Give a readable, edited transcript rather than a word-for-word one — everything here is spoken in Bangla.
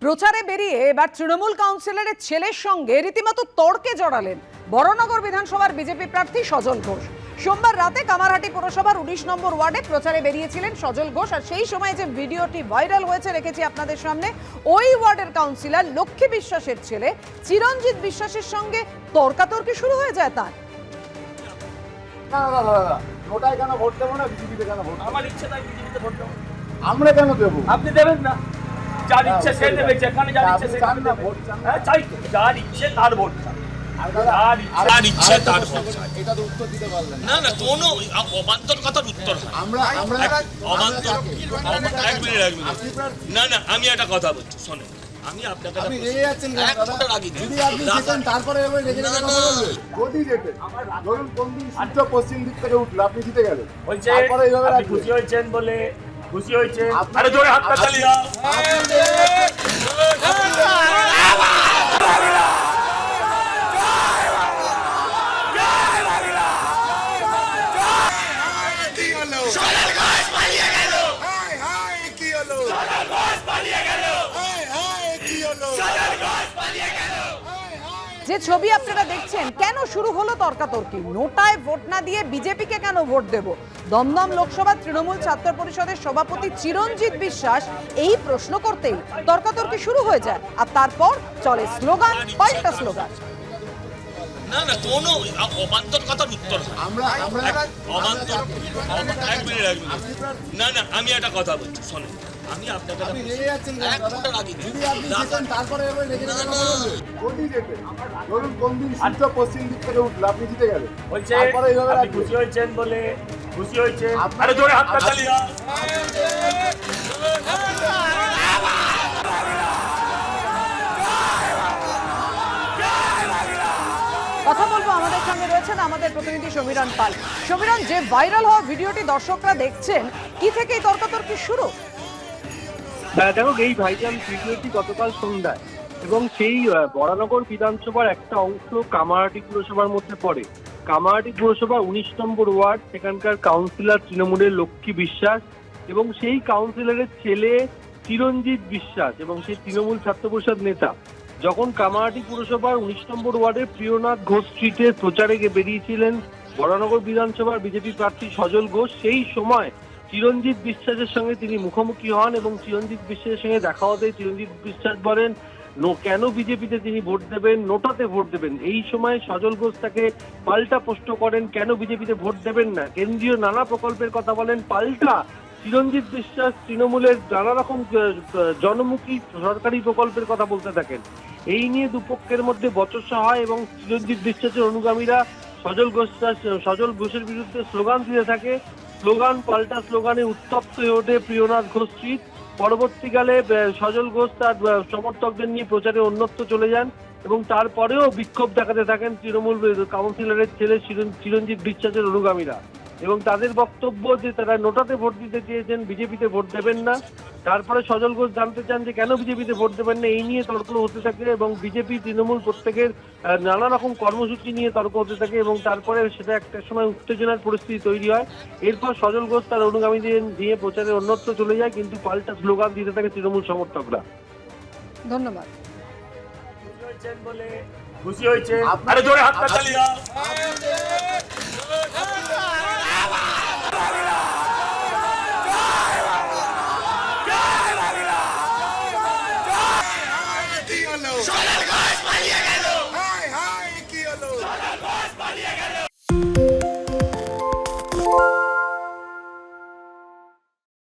প্রচারে বেরিয়ে এবার তৃণমূল কাউন্সিলরের ছেলের সঙ্গে রীতিমতো তর্কে জড়ালেন বড়নগর বিধানসভার বিজেপি প্রার্থী সজল ঘোষ। সোমবার রাতে কামারহাটি পৌরসভার 19 নম্বর ওয়ার্ডে প্রচারে বেরিয়েছিলেন সজল ঘোষ। আর সেই সময় যে ভিডিওটি ভাইরাল হয়েছে রেখেছি আপনাদের সামনে, ওই ওয়ার্ডের কাউন্সিলর লক্ষ্মী বিশ্বাসের ছেলে চিরঞ্জিত বিশ্বাসের সঙ্গে তর্কাতর্কি শুরু হয়ে যায় তার। ওটাই কেন ভোট দেবো না, বিজেপিতে কেন ভোট? আমার ইচ্ছে তাই বিজেপিতে ভোট দেবো। আমরা কেন দেবো? আপনি দেবেন না, যার ইচ্ছে সে দেবে, যেখানে যার ইচ্ছে সে চান না দেবে। ভোট চান না? হ্যাঁ চাই তো, যার ইচ্ছে তার ভোট চাই। আর দাদা, যার ইচ্ছে তার ভোট চাই। এটা তো উত্তর দিতে পারলেন না না, কোনো অবান্তর কথার উত্তর হয় না। আমরা অবান্তর এক মিনিট আপনি প্রার্থী। না না, আমি একটা কথা বলছি, শোনেন। আমি আপনাকে আপনি রেগে যাচ্ছেন কেন এক দাদা? ফোঁটা রাগিনি। যদি আপনি যেতেন তারপরে এবার রেগে না, কথা না। বলবেন। যদি যেতেন, ধরুন কোন দিন সূর্য পশ্চিম দিক থেকে উঠলো, আপনি জিতে গেলেন, বলছে তারপরে এইভাবে আপনি রাখবেন? খুশি হয়েছেন বলে, খুশি হয়েছেন, আপনাকে- আরে জোরে হাতটা চালিয়ে দাও। যে ছবি আপনারা দেখছেন, কেন শুরু হলো তর্কাতর্কি? নোটায় ভোট না দিয়ে বিজেপিকে কেন ভোট দেব? দমদম লোকসভা তৃণমূল ছাত্র পরিষদের সভাপতি চিরঞ্জিত বিশ্বাস এই প্রশ্ন করতেই তর্কাতর্কি শুরু হয়ে যায়। আর তারপর চলে স্লোগান, পাল্টা স্লোগান। না না, কোনো অবান্তর কথার উত্তর হয় না। অবান্তর এক মিনিট আপনি প্রার্থী। না না, আমি একটা কথা বলছি, শোনেন। আমি আপনাকে আপনি রেগে যাচ্ছেন কেন এক দাদা? ফোঁটা রাগিনি। যদি আপনি যেতেন তারপরে এবার রেগে না, কথা না। বলবেন? যদি যেতেন, ধরুন কোন দিন সূর্য পশ্চিম দিক থেকে উঠলো, আপনি জিতে গেলেন, বলছে তারপরে এইভাবে আপনি রাখবেন? খুশি হয়েছেন বলে, খুশি হয়েছেন, আপনাকে- আরে জোরে হাতটা চালিয়ে দাও। কথা বলবো, আমাদের সঙ্গে রয়েছেন আমাদের প্রতিনিধি সমীরণ পাল। সমীরণ, যে ভাইরাল হওয়া ভিডিওটি দর্শকরা দেখছেন, কি থেকে এই তর্কাতর্কি শুরু? দেখো, এই ভাইরাল ভিডিওটি গতকাল সন্ধ্যায়, এবং সেই বরানগর বিধানসভার একটা অংশ কামারহাটি পুরসভার মধ্যে পড়ে। কামারহাটি পুরসভা 19 নম্বর ওয়ার্ড, সেখানকার কাউন্সিলর তৃণমূলের লক্ষ্মী বিশ্বাস এবং সেই কাউন্সিলরের ছেলে চিরঞ্জিত বিশ্বাস এবং সেই তৃণমূল ছাত্র পরিষদ নেতা যখন কামারহাটি পুরসভার 19 নম্বর ওয়ার্ডের প্রিয়নাথ ঘোষ স্ট্রিটে প্রচারে বেরিয়েছিলেন বরানগর বিধানসভার বিজেপি প্রার্থী সজল ঘোষ, সেই সময় চিরঞ্জিত বিশ্বাসের সঙ্গে তিনি মুখোমুখি হন এবং চিরঞ্জিত বিশ্বাসের সঙ্গে দেখা হতে চিরঞ্জিত বিশ্বাস বলেন কেন বিজেপিতে তিনি ভোট দেবেন, নোটাতে ভোট দেবেন। এই সময় সজল ঘোষ তাকে পাল্টা প্রশ্ন করেন, কেন বিজেপিতে ভোট দেবেন না। কেন্দ্রীয় নানা প্রকল্পের কথা বলেন। পাল্টা চিরঞ্জিত বিশ্বাস তৃণমূলের নানা রকম জনমুখী সরকারি প্রকল্পের কথা বলতে থাকেন। এই নিয়ে দুপক্ষের মধ্যে বচসা হয় এবং চিরঞ্জিত বিশ্বাসের অনুগামীরা সজল ঘোষের বিরুদ্ধে স্লোগান দিতে থাকে। স্লোগান পাল্টা স্লোগানে উত্তপ্ত হয়ে ওঠে প্রিয়নাথ ঘোষ স্ট্রিট। পরবর্তীকালে সজল ঘোষ তার সমর্থকদের নিয়ে প্রচারে অন্যত্র চলে যান এবং তারপরেও বিক্ষোভ দেখাতে থাকেন তৃণমূল কাউন্সিলরের ছেলে চিরঞ্জিত বিশ্বাসের অনুগামীরা এবং তাদের বক্তব্য যে তারা নোটাতে ভোট দিতে চেয়েছেন, বিজেপিতে ভোট দেবেন না। তারপরে সজল ঘোষ জানতে চান যে কেন বিজেপিতে ভোট দেবেন না। এই নিয়ে তর্ক হতে থাকে এবং বিজেপি তৃণমূল প্রত্যেকের নানা রকম কর্মসূচি নিয়ে তর্ক হতে থাকে এবং তারপরে সেটা একটা সময় উত্তেজনার পরিস্থিতি তৈরি হয়। এরপর সজল ঘোষ তার অনুগামীদের নিয়ে প্রচারে অন্যত্র চলে যায়, কিন্তু পাল্টা স্লোগান দিতে থাকে তৃণমূল সমর্থকরা। ধন্যবাদ। খুশি হয়েছেন বলে, খুশি হয়েছেন, আপনাকে- আরে জোরে হাতটা চালিয়ে দাও। সজল ঘোষ পালিয়ে গেল। হায় হায়, কি হলো? সজল ঘোষ পালিয়ে গেল।